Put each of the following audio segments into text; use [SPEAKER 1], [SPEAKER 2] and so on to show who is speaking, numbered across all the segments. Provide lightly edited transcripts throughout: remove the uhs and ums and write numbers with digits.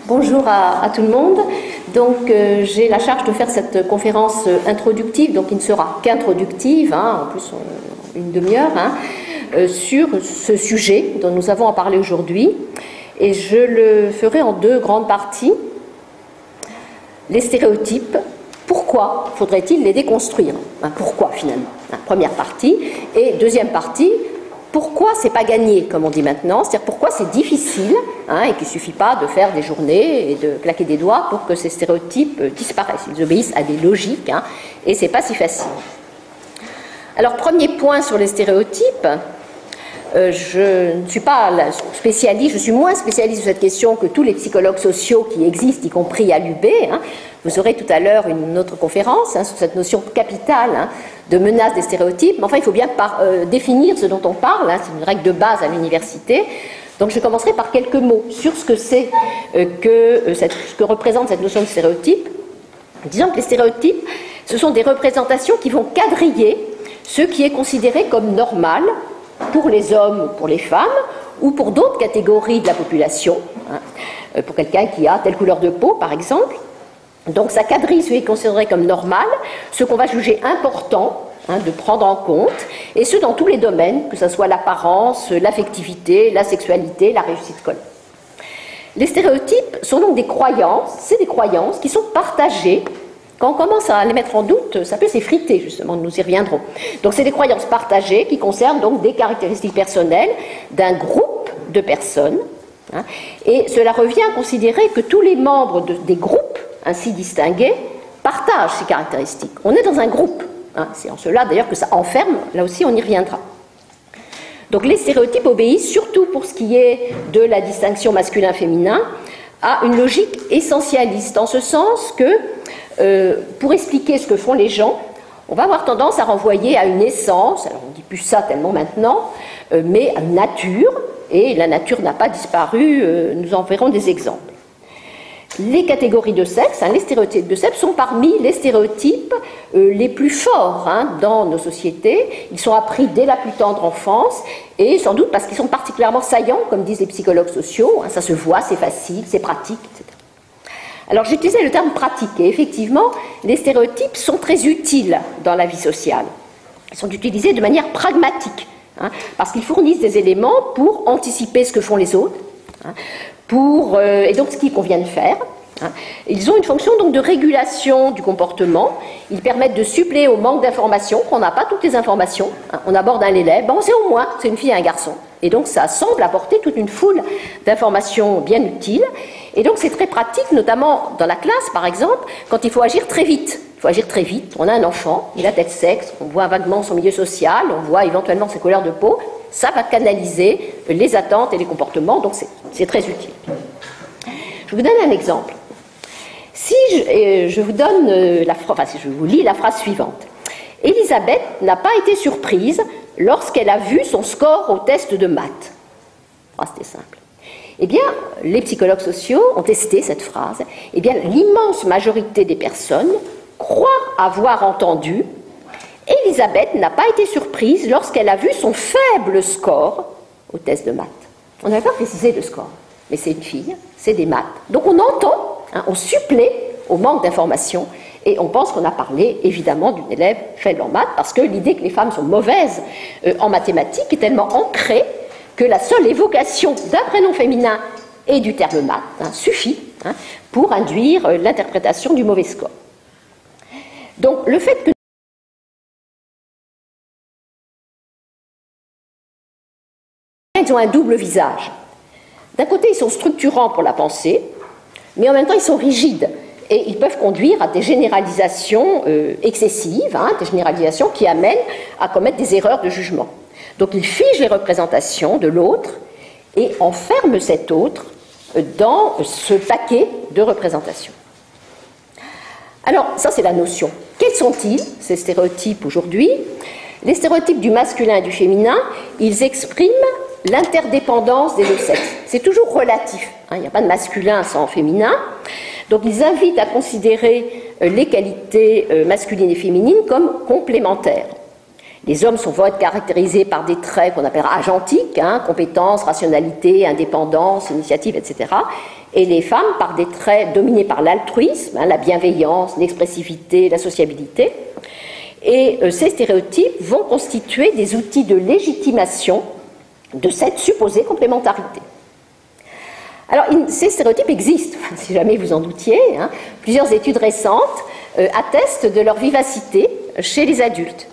[SPEAKER 1] Bonjour à tout le monde. Donc j'ai la charge de faire cette conférence introductive, donc qui ne sera qu'introductive, en plus une demi-heure, sur ce sujet dont nous avons à parler aujourd'hui. Et je le ferai en deux grandes parties. Les stéréotypes, pourquoi faudrait-il les déconstruire? Pourquoi finalement? Première partie. Et deuxième partie, pourquoi c'est pas gagné, comme on dit maintenant, c'est-à-dire pourquoi c'est difficile, et qu'il ne suffit pas de faire des journées et de claquer des doigts pour que ces stéréotypes disparaissent. Ils obéissent à des logiques, et c'est pas si facile. Alors, premier point sur les stéréotypes, je ne suis pas spécialiste, je suis moins spécialiste sur cette question que tous les psychologues sociaux qui existent, y compris à l'UB. Vous aurez tout à l'heure une autre conférence sur cette notion capitale de menace des stéréotypes. Mais enfin, il faut bien définir ce dont on parle. C'est une règle de base à l'université. Donc, je commencerai par quelques mots sur ce que c'est ce que représente cette notion de stéréotype. Disons que les stéréotypes, ce sont des représentations qui vont quadriller ce qui est considéré comme normal pour les hommes ou pour les femmes, ou pour d'autres catégories de la population, pour quelqu'un qui a telle couleur de peau, par exemple. Donc ça quadrille ce qui est considéré comme normal, ce qu'on va juger important de prendre en compte, et ce dans tous les domaines, que ce soit l'apparence, l'affectivité, la sexualité, la réussite scolaire. Les stéréotypes sont donc des croyances, c'est des croyances qui sont partagées. Quand on commence à les mettre en doute, ça peut s'effriter, justement, nous y reviendrons. Donc, c'est des croyances partagées qui concernent donc des caractéristiques personnelles d'un groupe de personnes. Et cela revient à considérer que tous les membres des groupes ainsi distingués partagent ces caractéristiques. On est dans un groupe. C'est en cela, d'ailleurs, que ça enferme. Là aussi, on y reviendra. Donc, les stéréotypes obéissent, surtout pour ce qui est de la distinction masculin-féminin, à une logique essentialiste, en ce sens que pour expliquer ce que font les gens, on va avoir tendance à renvoyer à une essence, alors on ne dit plus ça tellement maintenant, mais à une nature, et la nature n'a pas disparu, nous en verrons des exemples. Les catégories de sexe, les stéréotypes de sexe sont parmi les stéréotypes les plus forts dans nos sociétés. Ils sont appris dès la plus tendre enfance, et sans doute parce qu'ils sont particulièrement saillants, comme disent les psychologues sociaux, ça se voit, c'est facile, c'est pratique, etc. Alors j'utilisais le terme pratique, et effectivement, les stéréotypes sont très utiles dans la vie sociale. Ils sont utilisés de manière pragmatique, parce qu'ils fournissent des éléments pour anticiper ce que font les autres, et donc ce qu'il convient de faire. Ils ont une fonction donc de régulation du comportement. Ils permettent de suppléer au manque d'informations, qu'on n'a pas toutes les informations. On aborde un élève, on sait au moins c'est une fille et un garçon. Et donc ça semble apporter toute une foule d'informations bien utiles. Et donc c'est très pratique, notamment dans la classe par exemple, quand il faut agir très vite. Il faut agir très vite. On a un enfant, il a tel sexe, on voit vaguement son milieu social, on voit éventuellement ses couleurs de peau. Ça va canaliser les attentes et les comportements, donc c'est très utile. Je vous donne un exemple. Si je vous donne si je vous lis la phrase suivante. Elisabeth n'a pas été surprise lorsqu'elle a vu son score au test de maths. C'était simple. Eh bien, les psychologues sociaux ont testé cette phrase. Eh bien, l'immense majorité des personnes croient avoir entendu « Elisabeth n'a pas été surprise lorsqu'elle a vu son faible score au test de maths ». On n'avait pas précisé le score, mais c'est une fille, c'est des maths. Donc on entend, on supplée au manque d'informations, et on pense qu'on a parlé évidemment d'une élève faible en maths, parce que l'idée que les femmes sont mauvaises en mathématiques est tellement ancrée que la seule évocation d'un prénom féminin et du terme maths suffit pour induire l'interprétation du mauvais score. Donc le fait que ils ont un double visage. D'un côté, ils sont structurants pour la pensée, mais en même temps, ils sont rigides. Et ils peuvent conduire à des généralisations excessives, des généralisations qui amènent à commettre des erreurs de jugement. Donc, ils figent les représentations de l'autre et enferment cet autre dans ce paquet de représentations. Alors, ça, c'est la notion. Quels sont-ils, ces stéréotypes aujourd'hui? Les stéréotypes du masculin et du féminin, ils expriment l'interdépendance des deux sexes. C'est toujours relatif. Il n'y a pas de masculin sans féminin. Donc, ils invitent à considérer les qualités masculines et féminines comme complémentaires. Les hommes vont être caractérisés par des traits qu'on appellera agentiques, hein, compétence, rationalité, indépendance, initiative, etc. Et les femmes par des traits dominés par l'altruisme, hein, la bienveillance, l'expressivité, la sociabilité. Et ces stéréotypes vont constituer des outils de légitimation de cette supposée complémentarité. Alors, ces stéréotypes existent, si jamais vous en doutiez. Hein. Plusieurs études récentes attestent de leur vivacité chez les adultes.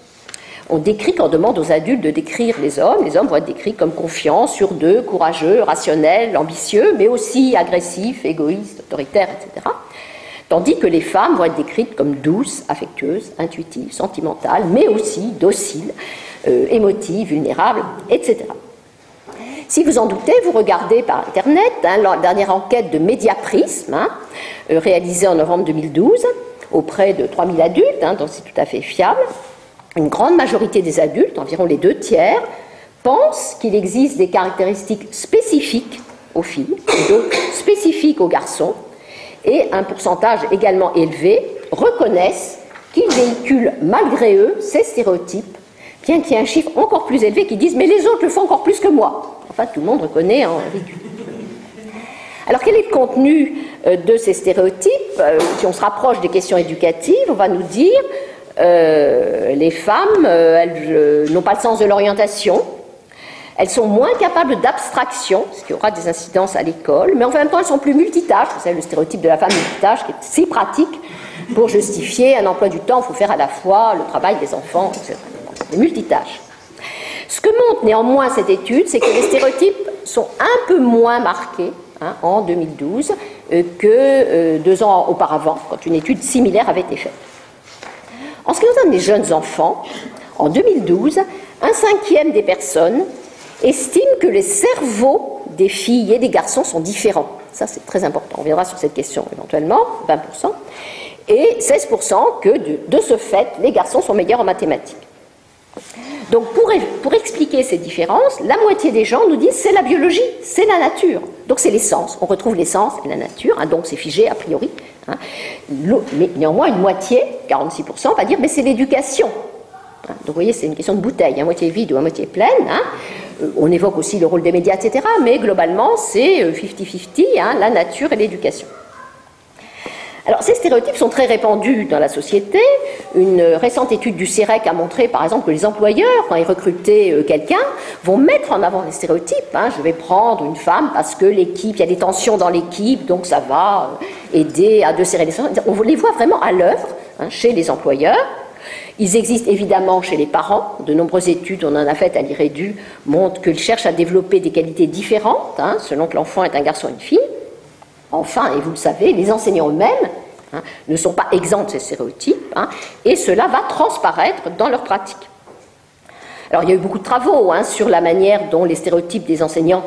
[SPEAKER 1] On décrit, quand on demande aux adultes de décrire les hommes vont être décrits comme confiants, sûrs d'eux, courageux, rationnels, ambitieux, mais aussi agressifs, égoïstes, autoritaires, etc. Tandis que les femmes vont être décrites comme douces, affectueuses, intuitives, sentimentales, mais aussi dociles, émotives, vulnérables, etc. Si vous en doutez, vous regardez par Internet hein, la dernière enquête de Mediaprism, hein, réalisée en novembre 2012, auprès de 3000 adultes, hein, donc c'est tout à fait fiable. Une grande majorité des adultes, environ les 2/3, pensent qu'il existe des caractéristiques spécifiques aux filles, et d'autres spécifiques aux garçons, et un pourcentage également élevé reconnaissent qu'ils véhiculent malgré eux ces stéréotypes, bien qu'il y ait un chiffre encore plus élevé qui disent « mais les autres le font encore plus que moi ». Enfin, tout le monde reconnaît en véhicule. Alors, quel est le contenu de ces stéréotypes? Si on se rapproche des questions éducatives, on va nous dire les femmes, elles n'ont pas le sens de l'orientation, elles sont moins capables d'abstraction, ce qui aura des incidences à l'école, mais en même temps, elles sont plus multitâches. Vous savez, le stéréotype de la femme multitâche qui est si pratique pour justifier un emploi du temps. Il faut faire à la fois le travail des enfants, etc. Les multitâches. Ce que montre néanmoins cette étude, c'est que les stéréotypes sont un peu moins marqués hein, en 2012 que 2 ans auparavant, quand une étude similaire avait été faite. En ce qui concerne les jeunes enfants, en 2012, 1/5 des personnes estiment que les cerveaux des filles et des garçons sont différents. Ça, c'est très important. On reviendra sur cette question éventuellement, 20%. Et 16% que, de ce fait, les garçons sont meilleurs en mathématiques. Donc, pour expliquer ces différences, la moitié des gens nous disent c'est la biologie, c'est la nature. Donc, c'est l'essence. On retrouve l'essence et la nature, hein, donc c'est figé a priori. Hein. Mais néanmoins, une moitié, 46%, va dire mais c'est l'éducation. Hein. Donc, vous voyez, c'est une question de bouteille, à moitié vide ou à moitié pleine. Hein. On évoque aussi le rôle des médias, etc. Mais globalement, c'est 50-50, hein, la nature et l'éducation. Alors, ces stéréotypes sont très répandus dans la société. Une récente étude du CEREC a montré, par exemple, que les employeurs, quand ils recrutaient quelqu'un, vont mettre en avant les stéréotypes. Hein. Je vais prendre une femme parce que l'équipe, il y a des tensions dans l'équipe, donc ça va aider à desserrer les tensions. On les voit vraiment à l'œuvre hein, chez les employeurs. Ils existent évidemment chez les parents. De nombreuses études, on en a faites à l'IREDU, montrent qu'ils cherchent à développer des qualités différentes, hein, selon que l'enfant est un garçon ou une fille. Enfin, et vous le savez, les enseignants eux-mêmes hein, ne sont pas exempts de ces stéréotypes, hein, et cela va transparaître dans leur pratique. Alors, il y a eu beaucoup de travaux hein, sur la manière dont les stéréotypes des enseignants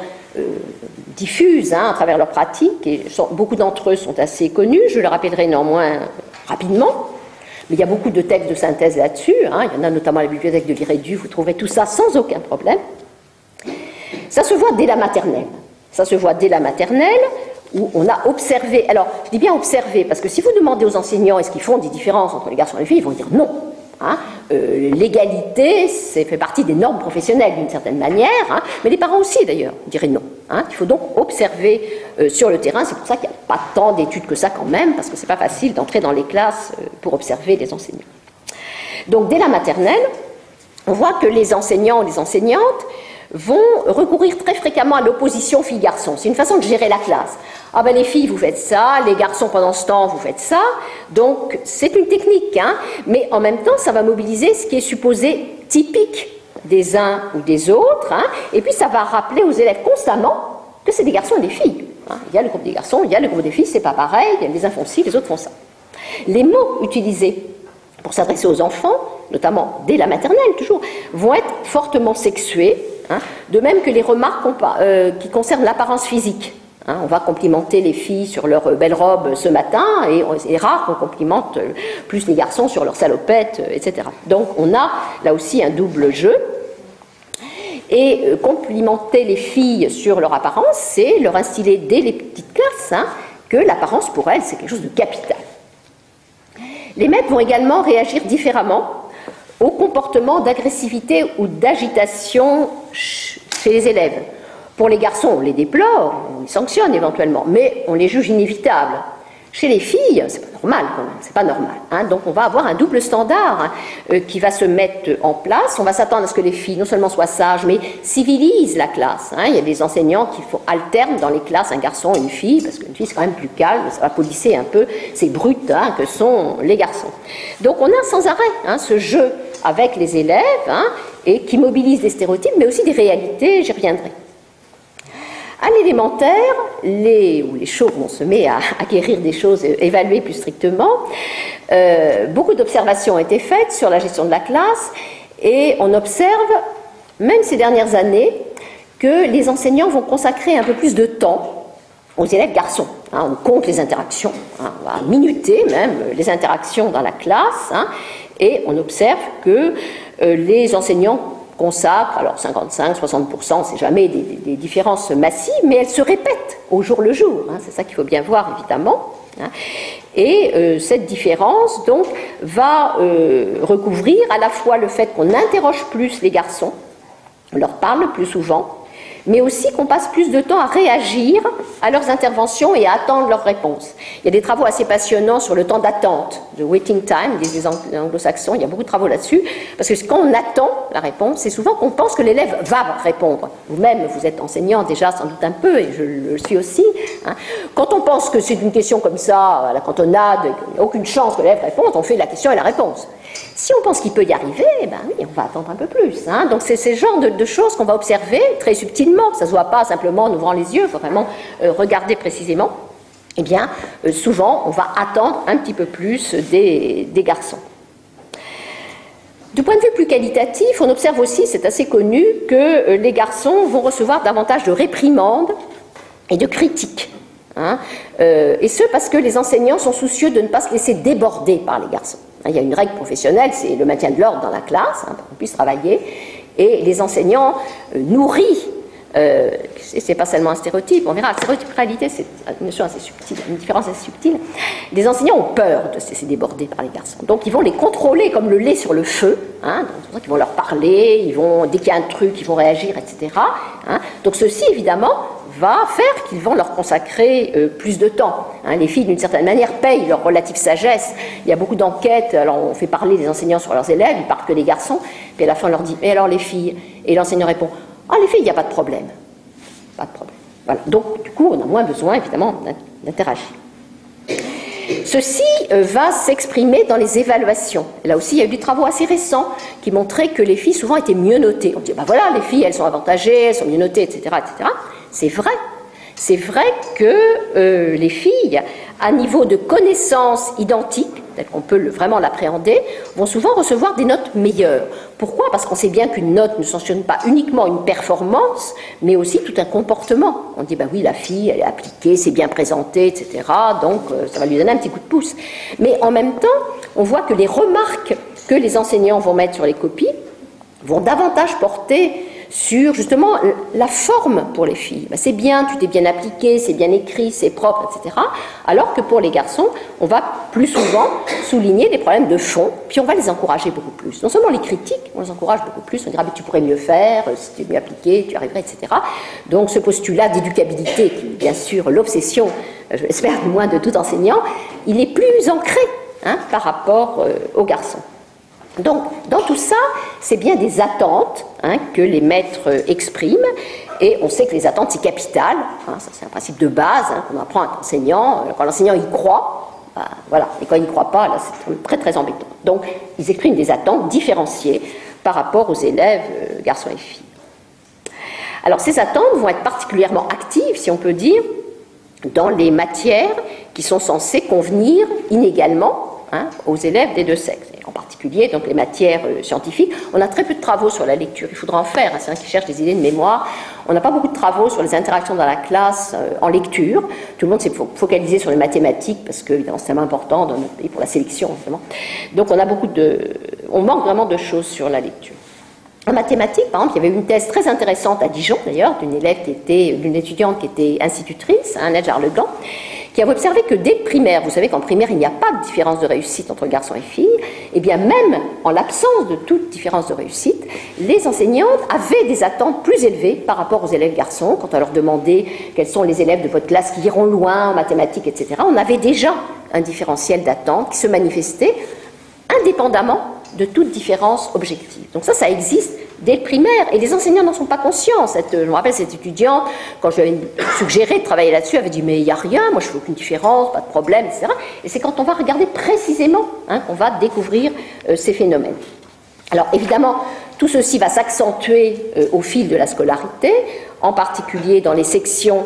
[SPEAKER 1] diffusent hein, à travers leur pratique, et beaucoup d'entre eux sont assez connus, je le rappellerai néanmoins rapidement, mais il y a beaucoup de textes de synthèse là-dessus, hein, il y en a notamment à la bibliothèque de l'IREDU, vous trouverez tout ça sans aucun problème. Ça se voit dès la maternelle. Ça se voit dès la maternelle, où on a observé, alors je dis bien observé, parce que si vous demandez aux enseignants est-ce qu'ils font des différences entre les garçons et les filles, ils vont dire non. Hein. L'égalité, ça fait partie des normes professionnelles d'une certaine manière, hein, mais les parents aussi d'ailleurs diraient non. Hein. Il faut donc observer sur le terrain, c'est pour ça qu'il n'y a pas tant d'études que ça quand même, parce que c'est pas facile d'entrer dans les classes pour observer les enseignants. Donc dès la maternelle, on voit que les enseignants ou les enseignantes vont recourir très fréquemment à l'opposition filles-garçons. C'est une façon de gérer la classe. Ah ben les filles, vous faites ça, les garçons, pendant ce temps, vous faites ça. Donc, c'est une technique, hein, mais en même temps, ça va mobiliser ce qui est supposé typique des uns ou des autres, hein, et puis ça va rappeler aux élèves constamment que c'est des garçons et des filles. Hein. Il y a le groupe des garçons, il y a le groupe des filles, c'est pas pareil, les uns font ci, les autres font ça. Les mots utilisés pour s'adresser aux enfants, notamment dès la maternelle toujours, vont être fortement sexués, hein, de même que les remarques qui concernent l'apparence physique. Hein, on va complimenter les filles sur leur belle robe ce matin, et c'est rare qu'on complimente plus les garçons sur leur salopette, etc. Donc on a là aussi un double jeu. Et complimenter les filles sur leur apparence, c'est leur instiller dès les petites classes hein, que l'apparence pour elles, c'est quelque chose de capital. Les maîtres vont également réagir différemment au comportement d'agressivité ou d'agitation chez les élèves. Pour les garçons, on les déplore, on les sanctionne éventuellement, mais on les juge inévitables. Chez les filles, c'est pas normal quand même, c'est pas normal. Hein. Donc on va avoir un double standard qui va se mettre en place. On va s'attendre à ce que les filles non seulement soient sages, mais civilisent la classe. Hein. Il y a des enseignants qui alternent dans les classes un garçon et une fille, parce qu'une fille c'est quand même plus calme, ça va polisser un peu ces brutes que sont les garçons. Donc on a sans arrêt ce jeu avec les élèves et qui mobilise des stéréotypes, mais aussi des réalités, j'y reviendrai. À l'élémentaire, où les choses, on se met à acquérir des choses évaluées plus strictement, beaucoup d'observations ont été faites sur la gestion de la classe et on observe, même ces dernières années, que les enseignants vont consacrer un peu plus de temps aux élèves garçons. On compte les interactions, on va minuter même les interactions dans la classe et on observe que les enseignants consacrent, alors 55, 60%, c'est jamais des différences massives, mais elles se répètent au jour le jour. C'est ça qu'il faut bien voir, évidemment. Et cette différence, donc, va recouvrir à la fois le fait qu'on interroge plus les garçons, on leur parle plus souvent, mais aussi qu'on passe plus de temps à réagir à leurs interventions et à attendre leurs réponses. Il y a des travaux assez passionnants sur le temps d'attente, le waiting time, disent les anglo-saxons, il y a beaucoup de travaux là-dessus, parce que quand on attend la réponse, c'est souvent qu'on pense que l'élève va répondre. Vous-même, vous êtes enseignant déjà sans doute un peu, et je le suis aussi. Quand on pense que c'est une question comme ça, à la cantonade, qu'il n'y a aucune chance que l'élève réponde, on fait la question et la réponse. Si on pense qu'il peut y arriver, ben oui, on va attendre un peu plus. Donc c'est ce genre de choses qu'on va observer très subtilement. Ça ne se voit pas simplement en ouvrant les yeux, il faut vraiment regarder précisément. Eh bien, souvent, on va attendre un petit peu plus des garçons. Du point de vue plus qualitatif, on observe aussi, c'est assez connu, que les garçons vont recevoir davantage de réprimandes et de critiques. Et ce, parce que les enseignants sont soucieux de ne pas se laisser déborder par les garçons. Il y a une règle professionnelle, c'est le maintien de l'ordre dans la classe, pour qu'on puisse travailler, et les enseignants nourris, c'est pas seulement un stéréotype, on verra, la stéréotypalité, c'est une notion assez subtile, une différence assez subtile. Les enseignants ont peur de se laisser déborder par les garçons, donc ils vont les contrôler comme le lait sur le feu, donc ils vont leur parler, dès qu'il y a un truc, ils vont réagir, etc. Donc ceci, évidemment, va faire qu'ils vont leur consacrer plus de temps. Les filles, d'une certaine manière, payent leur relative sagesse. Il y a beaucoup d'enquêtes, alors on fait parler des enseignants sur leurs élèves, ils parlent que les garçons, puis à la fin on leur dit « Et alors les filles ?» Et l'enseignant répond « Ah, les filles, il n'y a pas de problème. » Pas de problème. Voilà. Donc, du coup, on a moins besoin, évidemment, d'interagir. Ceci va s'exprimer dans les évaluations. Là aussi, il y a eu des travaux assez récents qui montraient que les filles souvent étaient mieux notées. On dit, ben voilà, les filles, elles sont avantagées, elles sont mieux notées, etc., etc. C'est vrai. C'est vrai que les filles, à niveau de connaissances identiques, tel qu'on peut vraiment l'appréhender, vont souvent recevoir des notes meilleures. Pourquoi ? Parce qu'on sait bien qu'une note ne sanctionne pas uniquement une performance, mais aussi tout un comportement. On dit, oui, la fille, elle est appliquée, c'est bien présenté, etc., donc ça va lui donner un petit coup de pouce. Mais en même temps, on voit que les remarques que les enseignants vont mettre sur les copies vont davantage porter sur justement la forme pour les filles. C'est bien, tu t'es bien appliqué, c'est bien écrit, c'est propre, etc. Alors que pour les garçons, on va plus souvent souligner des problèmes de fond, puis on va les encourager beaucoup plus. Non seulement les critiques, on les encourage beaucoup plus, on dira mais tu pourrais mieux faire, si tu es mieux appliqué, tu arriverais, etc. Donc ce postulat d'éducabilité, qui est bien sûr l'obsession, je l'espère du moins de tout enseignant, il est plus ancré par rapport aux garçons. Donc, dans tout ça, c'est bien des attentes que les maîtres expriment, et on sait que les attentes, c'est capital, ça c'est un principe de base qu'on apprend à un enseignant. Quand l'enseignant y croit, voilà, et quand il ne croit pas, là c'est très très embêtant. Donc, ils expriment des attentes différenciées par rapport aux élèves, garçons et filles. Alors, ces attentes vont être particulièrement actives, si on peut dire, dans les matières qui sont censées convenir inégalement aux élèves des deux sexes. En particulier, donc les matières scientifiques. On a très peu de travaux sur la lecture, il faudra en faire, c'est un qui cherche des idées de mémoire. On n'a pas beaucoup de travaux sur les interactions dans la classe en lecture. Tout le monde s'est focalisé sur les mathématiques, parce que évidemment, c'est tellement important dans notre pays pour la sélection, évidemment. Donc on manque vraiment de choses sur la lecture. En mathématiques, par exemple, il y avait une thèse très intéressante à Dijon, d'ailleurs, d'une étudiante qui était institutrice, Nadja Arlegan, qui a observé que dès le primaire, vous savez qu'en primaire, il n'y a pas de différence de réussite entre garçons et filles, et bien même en l'absence de toute différence de réussite, les enseignantes avaient des attentes plus élevées par rapport aux élèves garçons. Quand on leur demandait quels sont les élèves de votre classe qui iront loin en mathématiques, etc., on avait déjà un différentiel d'attente qui se manifestait indépendamment de toute différence objective. Donc ça existe dès le primaire, et les enseignants n'en sont pas conscients. Je me rappelle cette étudiante, quand je lui avais suggéré de travailler là-dessus, elle avait dit « mais il n'y a rien, moi je ne fais aucune différence, pas de problème, etc. » Et c'est quand on va regarder précisément qu'on va découvrir ces phénomènes. Alors évidemment, tout ceci va s'accentuer au fil de la scolarité, en particulier dans les sections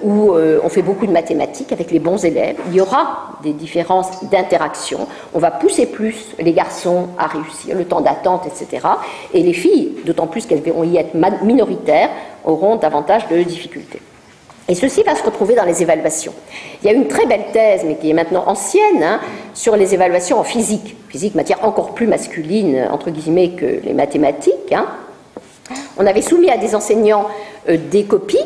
[SPEAKER 1] où on fait beaucoup de mathématiques avec les bons élèves. Il y aura des différences d'interaction. On va pousser plus les garçons à réussir, le temps d'attente, etc. Et les filles, d'autant plus qu'elles vont y être minoritaires, auront davantage de difficultés. Et ceci va se retrouver dans les évaluations. Il y a une très belle thèse, mais qui est maintenant ancienne, sur les évaluations en physique. Physique, matière encore plus masculine, entre guillemets, que les mathématiques. On avait soumis à des enseignants des copies,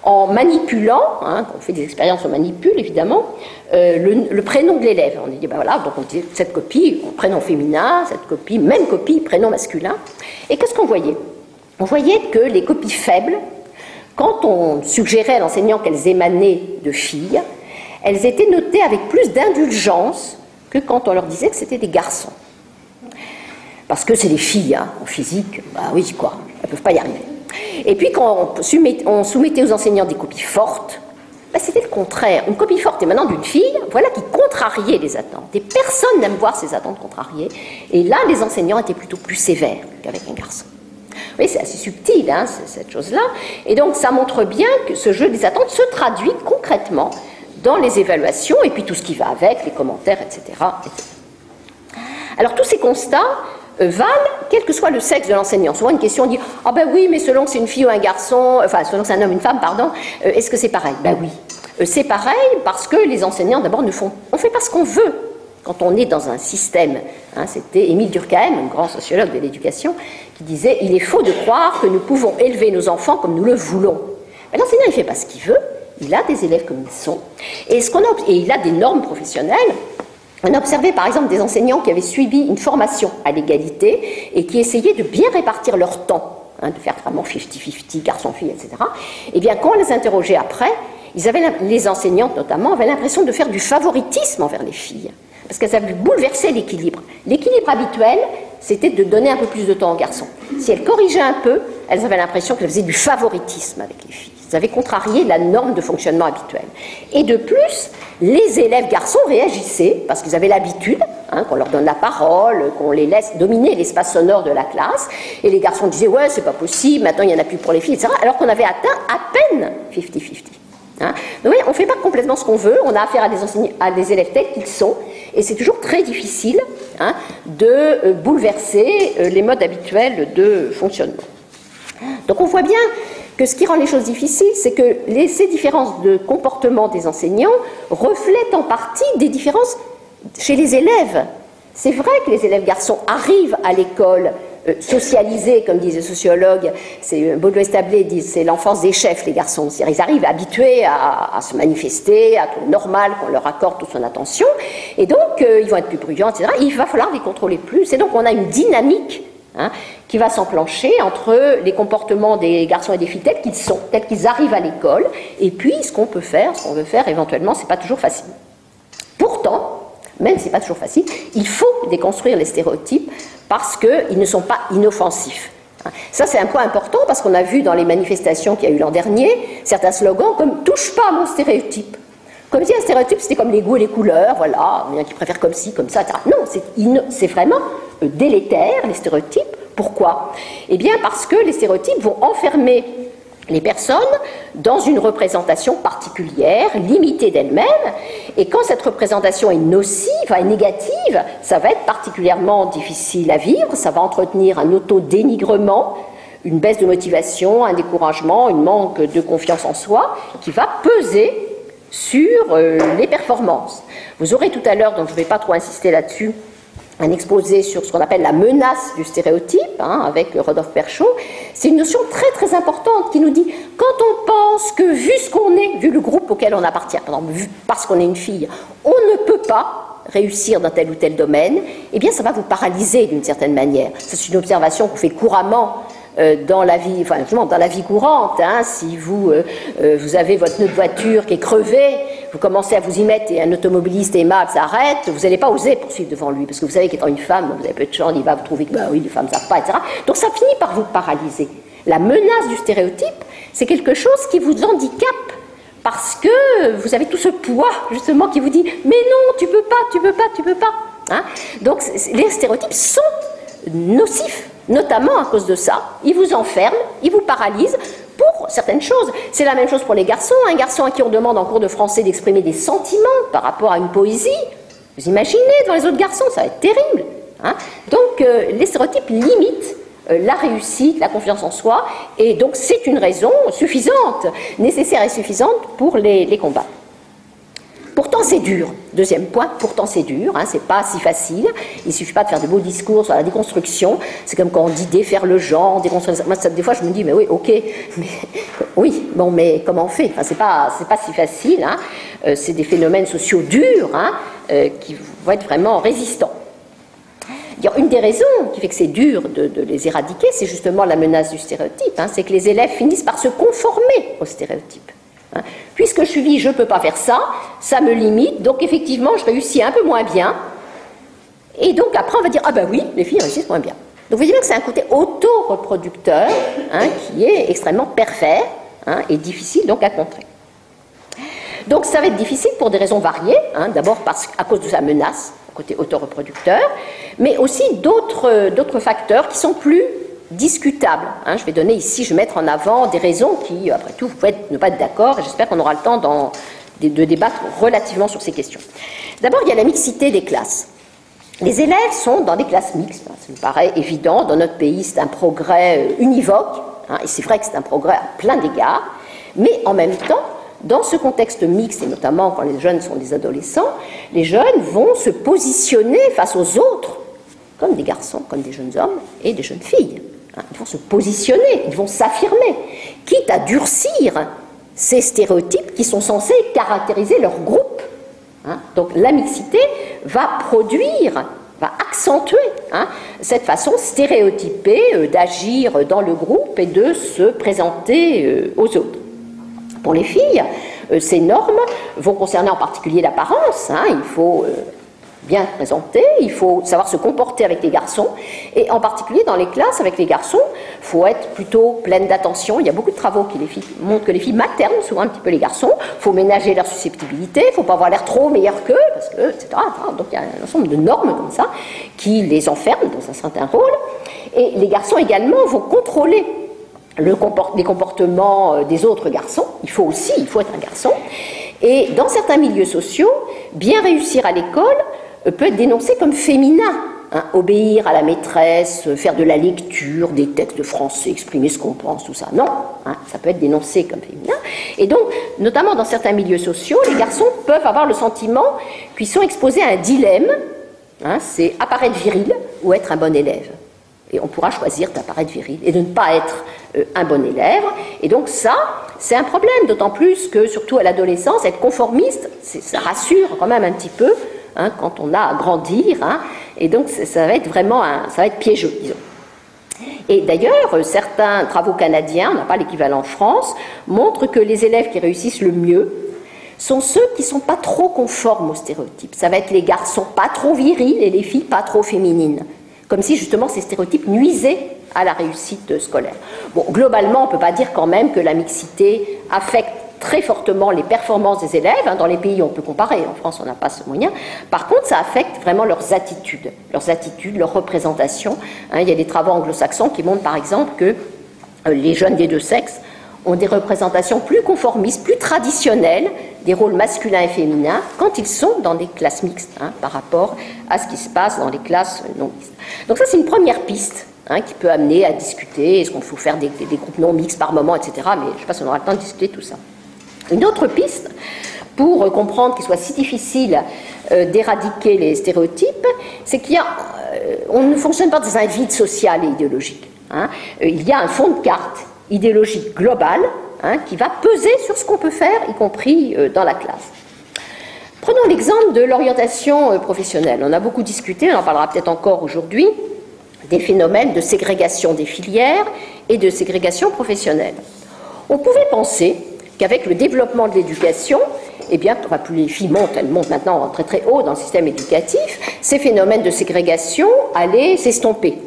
[SPEAKER 1] en manipulant, on fait des expériences, on manipule évidemment, le prénom de l'élève. On dit, ben voilà, donc on dit cette copie, prénom féminin, cette copie, même copie, prénom masculin. Et qu'est-ce qu'on voyait? On voyait que les copies faibles, quand on suggérait à l'enseignant qu'elles émanaient de filles, elles étaient notées avec plus d'indulgence que quand on leur disait que c'était des garçons. Parce que c'est des filles, en physique, bah oui, quoi, elles ne peuvent pas y arriver. Et puis quand on soumettait aux enseignants des copies fortes, bah, c'était le contraire. Une copie forte émanant d'une fille, voilà, qui contrariait les attentes. Et personne n'aime voir ses attentes contrariées. Et là, les enseignants étaient plutôt plus sévères qu'avec un garçon. Oui, c'est assez subtil, cette chose-là. Et donc, ça montre bien que ce jeu des attentes se traduit concrètement dans les évaluations, et puis tout ce qui va avec, les commentaires, etc. Alors, tous ces constats valent, quel que soit le sexe de l'enseignant. Souvent, une question dit « Ah ben oui, mais selon que c'est une fille ou un garçon, enfin, selon que c'est un homme ou une femme, pardon, est-ce que c'est pareil ?» Ben oui. C'est pareil parce que les enseignants, d'abord, on ne fait pas ce qu'on veut quand on est dans un système. C'était Émile Durkheim, un grand sociologue de l'éducation, qui disait « Il est faux de croire que nous pouvons élever nos enfants comme nous le voulons. » Mais l'enseignant, il ne fait pas ce qu'il veut, il a des élèves comme ils sont, et il a des normes professionnelles. On a observé par exemple des enseignants qui avaient suivi une formation à l'égalité et qui essayaient de bien répartir leur temps, de faire vraiment 50-50, garçon-fille, etc. Et bien quand on les interrogeait après, les enseignantes notamment avaient l'impression de faire du favoritisme envers les filles, parce qu'elles avaient bouleversé l'équilibre. L'équilibre habituel, c'était de donner un peu plus de temps aux garçons. Si elles corrigeaient un peu, elles avaient l'impression qu'elles faisaient du favoritisme avec les filles. Elles avaient contrarié la norme de fonctionnement habituelle. Et de plus, les élèves garçons réagissaient, parce qu'ils avaient l'habitude, qu'on leur donne la parole, qu'on les laisse dominer l'espace sonore de la classe, et les garçons disaient « ouais, c'est pas possible, maintenant il n'y en a plus pour les filles, etc. » alors qu'on avait atteint à peine 50-50. Donc, on ne fait pas complètement ce qu'on veut, on a affaire à des élèves tels qu'ils sont, et c'est toujours très difficile de bouleverser les modes habituels de fonctionnement. Donc on voit bien que ce qui rend les choses difficiles, c'est que ces différences de comportement des enseignants reflètent en partie des différences chez les élèves. C'est vrai que les élèves garçons arrivent à l'école socialisés, comme disent les sociologues, Baudouin-Establé dit c'est l'enfance des chefs, les garçons. Ils arrivent habitués à se manifester, à tout normal, qu'on leur accorde toute son attention, et donc ils vont être plus prudents, etc. Il va falloir les contrôler plus, et donc on a une dynamique qui va s'enclencher entre les comportements des garçons et des filles tels qu'ils sont, tels qu'ils arrivent à l'école, et puis ce qu'on peut faire, ce qu'on veut faire éventuellement, c'est pas toujours facile. Pourtant, même si c'est pas toujours facile, il faut déconstruire les stéréotypes parce qu'ils ne sont pas inoffensifs. Ça, c'est un point important parce qu'on a vu dans les manifestations qu'il y a eu l'an dernier certains slogans comme « touche pas à mon stéréotype ». Comme si un stéréotype, c'était comme les goûts et les couleurs, voilà, il y en a qui préfèrent comme ci, comme ça, etc. Non, c'est vraiment délétère, les stéréotypes. Pourquoi? Eh bien, parce que les stéréotypes vont enfermer les personnes dans une représentation particulière, limitée d'elle-même, et quand cette représentation est nocive, est négative, ça va être particulièrement difficile à vivre, ça va entretenir un auto-dénigrement, une baisse de motivation, un découragement, un manque de confiance en soi, qui va peser sur les performances. Vous aurez tout à l'heure, donc je ne vais pas trop insister là-dessus, un exposé sur ce qu'on appelle la menace du stéréotype, avec Rodolphe Perchot. C'est une notion très très importante qui nous dit, quand on pense que vu ce qu'on est, vu le groupe auquel on appartient, par exemple, parce qu'on est une fille, on ne peut pas réussir dans tel ou tel domaine, eh bien ça va vous paralyser d'une certaine manière. C'est une observation qu'on fait couramment dans la vie, enfin dans la vie courante, si vous avez votre pneu de voiture qui est crevé, vous commencez à vous y mettre et un automobiliste aimable s'arrête, vous n'allez pas oser poursuivre devant lui, parce que vous savez qu'étant une femme, vous avez peu de chance, il va vous trouver que bah oui, les femmes ne savent pas, etc. Donc ça finit par vous paralyser. La menace du stéréotype, c'est quelque chose qui vous handicape, parce que vous avez tout ce poids, justement, qui vous dit « mais non, tu peux pas, tu peux pas, tu peux pas ». Donc les stéréotypes sont nocifs, notamment à cause de ça. Ils vous enferment, ils vous paralysent pour certaines choses. C'est la même chose pour les garçons. Un garçon à qui on demande en cours de français d'exprimer des sentiments par rapport à une poésie, vous imaginez devant les autres garçons, ça va être terrible. Donc les stéréotypes limitent la réussite, la confiance en soi, et donc c'est une raison suffisante, nécessaire et suffisante pour les combattre. Pourtant c'est dur, deuxième point, pourtant c'est dur, c'est pas si facile, il ne suffit pas de faire de beaux discours sur la déconstruction, c'est comme quand on dit défaire le genre, déconstruire, moi des fois je me dis mais oui ok, mais, oui, bon mais comment on fait, c'est pas si facile, c'est des phénomènes sociaux durs qui vont être vraiment résistants. Une des raisons qui fait que c'est dur de les éradiquer, c'est justement la menace du stéréotype, c'est que les élèves finissent par se conformer au stéréotype. Puisque je suis vie, je ne peux pas faire ça, ça me limite, donc effectivement je réussis un peu moins bien, et donc après on va dire, ah ben oui, les filles réussissent moins bien. Donc vous voyez bien que c'est un côté auto-reproducteur qui est extrêmement pervers et difficile donc à contrer. Donc ça va être difficile pour des raisons variées, d'abord à cause de sa menace, côté auto-reproducteur, mais aussi d'autres facteurs qui sont plus discutables. Je vais donner ici, je vais mettre en avant des raisons qui, après tout, vous pouvez ne pas être d'accord, et j'espère qu'on aura le temps de débattre relativement sur ces questions. D'abord, il y a la mixité des classes. Les élèves sont dans des classes mixtes, ça me paraît évident, dans notre pays c'est un progrès univoque, et c'est vrai que c'est un progrès à plein d'égards, mais en même temps, dans ce contexte mixte, et notamment quand les jeunes sont des adolescents, les jeunes vont se positionner face aux autres, comme des garçons, comme des jeunes hommes et des jeunes filles. Ils vont se positionner, ils vont s'affirmer, quitte à durcir ces stéréotypes qui sont censés caractériser leur groupe. Donc la mixité va produire, va accentuer cette façon stéréotypée d'agir dans le groupe et de se présenter aux autres. Pour les filles, ces normes vont concerner en particulier l'apparence. Il faut bien présenter, il faut savoir se comporter avec les garçons, et en particulier dans les classes avec les garçons, il faut être plutôt pleine d'attention. Il y a beaucoup de travaux qui montrent que les filles maternent souvent un petit peu les garçons, il faut ménager leur susceptibilité, il ne faut pas avoir l'air trop meilleur qu'eux, parce que, etc. Donc il y a un ensemble de normes comme ça qui les enferment dans un certain rôle, et les garçons également vont contrôler les comportements des autres garçons. Il faut être un garçon, et dans certains milieux sociaux, bien réussir à l'école peut être dénoncé comme féminin. Obéir à la maîtresse, faire de la lecture, des textes de français, exprimer ce qu'on pense, tout ça. Non, ça peut être dénoncé comme féminin. Et donc, notamment dans certains milieux sociaux, les garçons peuvent avoir le sentiment qu'ils sont exposés à un dilemme, c'est apparaître viril ou être un bon élève. Et on pourra choisir d'apparaître viril et de ne pas être un bon élève. Et donc ça, c'est un problème, d'autant plus que, surtout à l'adolescence, être conformiste, ça rassure quand même un petit peu, quand on a à grandir, et donc ça va être vraiment ça va être piégeux, disons. Et d'ailleurs, certains travaux canadiens, on n'a pas l'équivalent en France, montrent que les élèves qui réussissent le mieux sont ceux qui ne sont pas trop conformes aux stéréotypes. Ça va être les garçons pas trop virils et les filles pas trop féminines. Comme si justement ces stéréotypes nuisaient à la réussite scolaire. Bon, globalement, on ne peut pas dire quand même que la mixité affecte très fortement les performances des élèves. Dans les pays, on peut comparer. En France, on n'a pas ce moyen. Par contre, ça affecte vraiment leurs attitudes, leurs représentations. Il y a des travaux anglo-saxons qui montrent, par exemple, que les jeunes des deux sexes ont des représentations plus conformistes, plus traditionnelles, des rôles masculins et féminins, quand ils sont dans des classes mixtes, par rapport à ce qui se passe dans les classes non mixtes. Donc ça, c'est une première piste qui peut amener à discuter, est-ce qu'on faut faire des groupes non mixtes par moment, etc. Mais je ne sais pas si on aura le temps de discuter tout ça. Une autre piste pour comprendre qu'il soit si difficile d'éradiquer les stéréotypes, c'est qu'on ne fonctionne pas dans un vide social et idéologique. Hein. Il y a un fond de carte idéologique global qui va peser sur ce qu'on peut faire, y compris dans la classe. Prenons l'exemple de l'orientation professionnelle. On a beaucoup discuté, on en parlera peut-être encore aujourd'hui, des phénomènes de ségrégation des filières et de ségrégation professionnelle. On pouvait penser qu'avec le développement de l'éducation, eh bien, plus les filles montent, elles montent maintenant très très haut dans le système éducatif, ces phénomènes de ségrégation allaient s'estomper.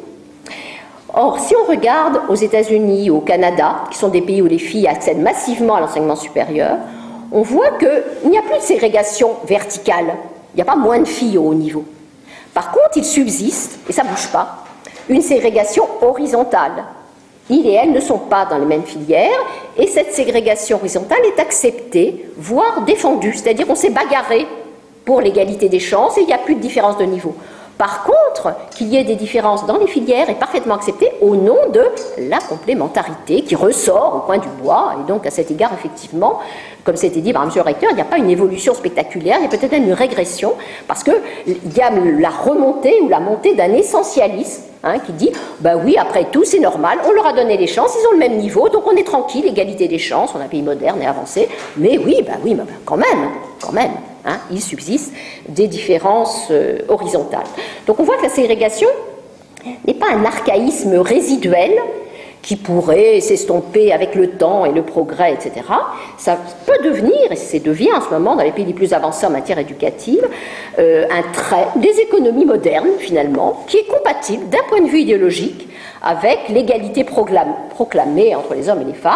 [SPEAKER 1] Or, si on regarde aux États-Unis, au Canada, qui sont des pays où les filles accèdent massivement à l'enseignement supérieur, on voit qu'il n'y a plus de ségrégation verticale. Il n'y a pas moins de filles au haut niveau. Par contre, il subsiste, et ça ne bouge pas, une ségrégation horizontale. Ils et elles ne sont pas dans les mêmes filières, et cette ségrégation horizontale est acceptée, voire défendue. C'est-à-dire qu'on s'est bagarré pour l'égalité des chances et il n'y a plus de différence de niveau. Par contre, qu'il y ait des différences dans les filières est parfaitement accepté au nom de la complémentarité qui ressort au coin du bois. Et donc, à cet égard, effectivement, comme c'était dit par M. le recteur, il n'y a pas une évolution spectaculaire, il y a peut-être même une régression, parce qu'il y a la remontée ou la montée d'un essentialisme qui dit, ben oui, après tout, c'est normal, on leur a donné les chances, ils ont le même niveau, donc on est tranquille, égalité des chances, on est un pays moderne et avancé, mais oui, quand même. Il subsiste des différences horizontales. Donc on voit que la ségrégation n'est pas un archaïsme résiduel qui pourrait s'estomper avec le temps et le progrès, etc. Ça peut devenir, et c'est devient en ce moment dans les pays les plus avancés en matière éducative, un trait des économies modernes, finalement, qui est compatible d'un point de vue idéologique avec l'égalité proclamée entre les hommes et les femmes,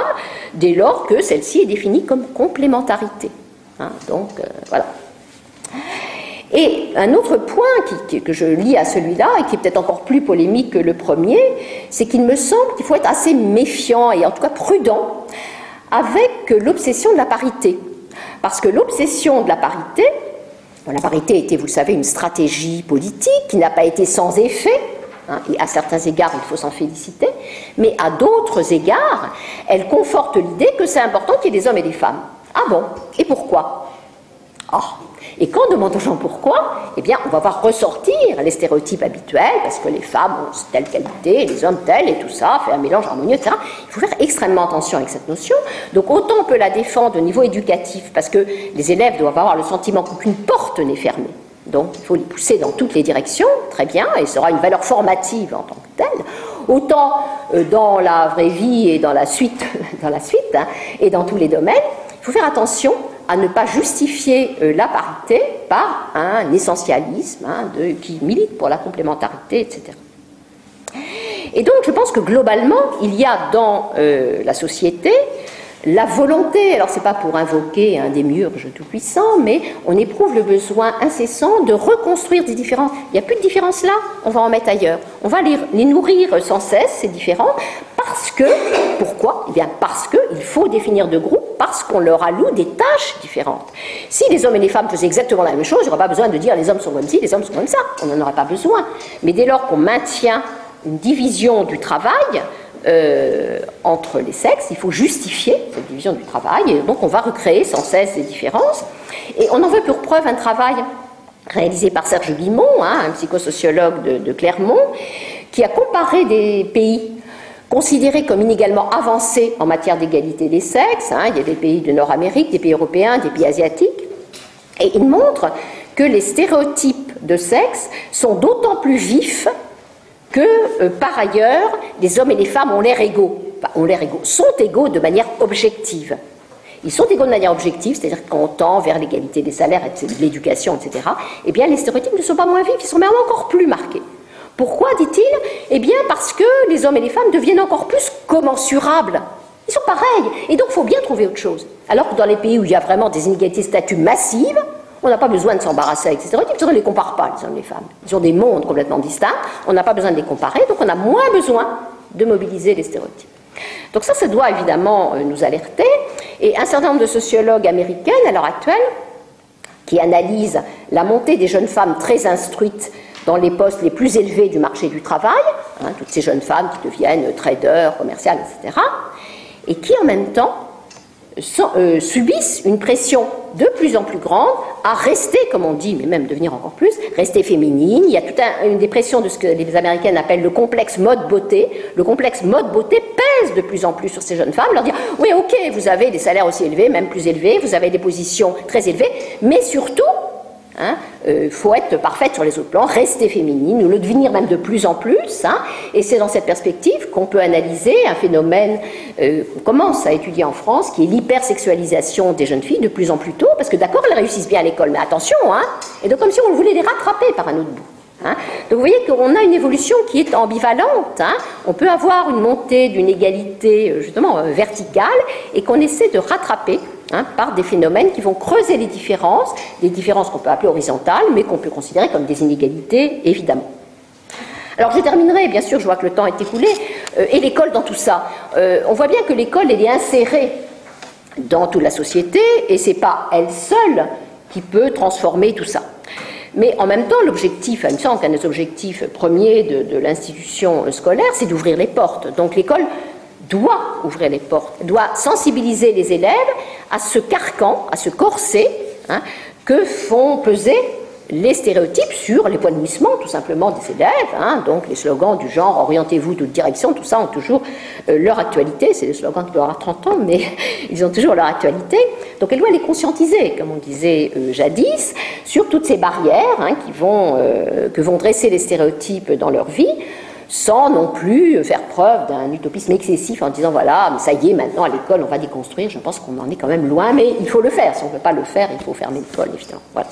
[SPEAKER 1] dès lors que celle-ci est définie comme complémentarité. Voilà. Et un autre point que je lis à celui-là, et qui est peut-être encore plus polémique que le premier, c'est qu'il me semble qu'il faut être assez méfiant et en tout cas prudent avec l'obsession de la parité. Parce que l'obsession de la parité était, vous le savez, une stratégie politique qui n'a pas été sans effet, et à certains égards, il faut s'en féliciter, mais à d'autres égards, elle conforte l'idée que c'est important qu'il y ait des hommes et des femmes. Ah bon? Et pourquoi? Et quand on demande aux gens pourquoi, eh bien, on va voir ressortir les stéréotypes habituels, parce que les femmes ont telle qualité, les hommes telle, et tout ça, fait un mélange harmonieux, etc. Il faut faire extrêmement attention avec cette notion. Donc, autant on peut la défendre au niveau éducatif, parce que les élèves doivent avoir le sentiment qu'aucune porte n'est fermée. Donc, il faut les pousser dans toutes les directions, très bien, et ça aura une valeur formative en tant que telle. Autant dans la vraie vie et dans la suite, et dans tous les domaines, il faut faire attention à ne pas justifier la parité par un essentialisme qui milite pour la complémentarité, etc. Et donc, je pense que globalement, il y a dans la société la volonté, alors c'est pas pour invoquer un démiurge tout-puissant, mais on éprouve le besoin incessant de reconstruire des différences. Il n'y a plus de différences là, on va en mettre ailleurs. On va les nourrir sans cesse, ces différences, parce que, pourquoi? Eh bien, parce qu'il faut définir de groupes, parce qu'on leur alloue des tâches différentes. Si les hommes et les femmes faisaient exactement la même chose, il n'y aurait pas besoin de dire les hommes sont comme ci, les hommes sont comme ça, on n'en aurait pas besoin. Mais dès lors qu'on maintient une division du travail, entre les sexes, il faut justifier cette division du travail, et donc on va recréer sans cesse des différences. Et on en veut pour preuve un travail réalisé par Serge Guimond, un psychosociologue de Clermont, qui a comparé des pays considérés comme inégalement avancés en matière d'égalité des sexes. Il y a des pays de Nord-Amérique, des pays européens, des pays asiatiques, et il montre que les stéréotypes de sexe sont d'autant plus vifs que, par ailleurs, les hommes et les femmes ont l'air égaux. Sont égaux de manière objective. Ils sont égaux de manière objective, c'est-à-dire qu'on tend vers l'égalité des salaires, de l'éducation, etc. Eh bien, les stéréotypes ne sont pas moins vifs, ils sont même encore plus marqués. Pourquoi, dit-il? Eh bien, parce que les hommes et les femmes deviennent encore plus commensurables. Ils sont pareils, et donc il faut bien trouver autre chose. Alors que dans les pays où il y a vraiment des inégalités de statut massives, on n'a pas besoin de s'embarrasser avec ces stéréotypes, parce qu'on ne les compare pas, les hommes et les femmes. Ils ont des mondes complètement distincts, on n'a pas besoin de les comparer, donc on a moins besoin de mobiliser les stéréotypes. Donc ça doit évidemment nous alerter, et un certain nombre de sociologues américains, à l'heure actuelle, qui analysent la montée des jeunes femmes très instruites dans les postes les plus élevés du marché du travail, toutes ces jeunes femmes qui deviennent traders, commerciales, etc., et qui en même temps subissent une pression de plus en plus grande à rester, comme on dit, mais même devenir encore plus, rester féminine. Il y a toute une dépression de ce que les Américaines appellent le complexe mode beauté. Le complexe mode beauté pèse de plus en plus sur ces jeunes femmes, leur dire oui, ok, vous avez des salaires aussi élevés, même plus élevés, vous avez des positions très élevées, mais surtout, faut être parfaite sur les autres plans, rester féminine, ou le devenir même de plus en plus. Et c'est dans cette perspective qu'on peut analyser un phénomène qu'on commence à étudier en France, qui est l'hypersexualisation des jeunes filles de plus en plus tôt, parce que d'accord, elles réussissent bien à l'école, mais attention, et donc comme si on voulait les rattraper par un autre bout. Donc vous voyez qu'on a une évolution qui est ambivalente. On peut avoir une montée d'une égalité justement verticale et qu'on essaie de rattraper par des phénomènes qui vont creuser les différences qu'on peut appeler horizontales, mais qu'on peut considérer comme des inégalités, évidemment. Alors je terminerai, bien sûr, je vois que le temps est écoulé, et l'école dans tout ça. On voit bien que l'école, elle est insérée dans toute la société, et c'est pas elle seule qui peut transformer tout ça. Mais en même temps, l'objectif, il me semble qu'un des objectifs premiers de l'institution scolaire, c'est d'ouvrir les portes. Donc l'école doit ouvrir les portes, doit sensibiliser les élèves à ce carcan, à ce corset que font peser les stéréotypes sur l'épanouissement tout simplement des élèves. Donc les slogans du genre « orientez-vous toute direction », tout ça ont toujours leur actualité. C'est des slogans qui doivent avoir 30 ans, mais ils ont toujours leur actualité. Donc elle doit les conscientiser, comme on disait jadis, sur toutes ces barrières que vont dresser les stéréotypes dans leur vie, sans non plus faire preuve d'un utopisme excessif en disant voilà, ça y est, maintenant à l'école on va déconstruire. Je pense qu'on en est quand même loin, mais il faut le faire. Si on ne peut pas le faire, il faut fermer l'école, évidemment. Voilà.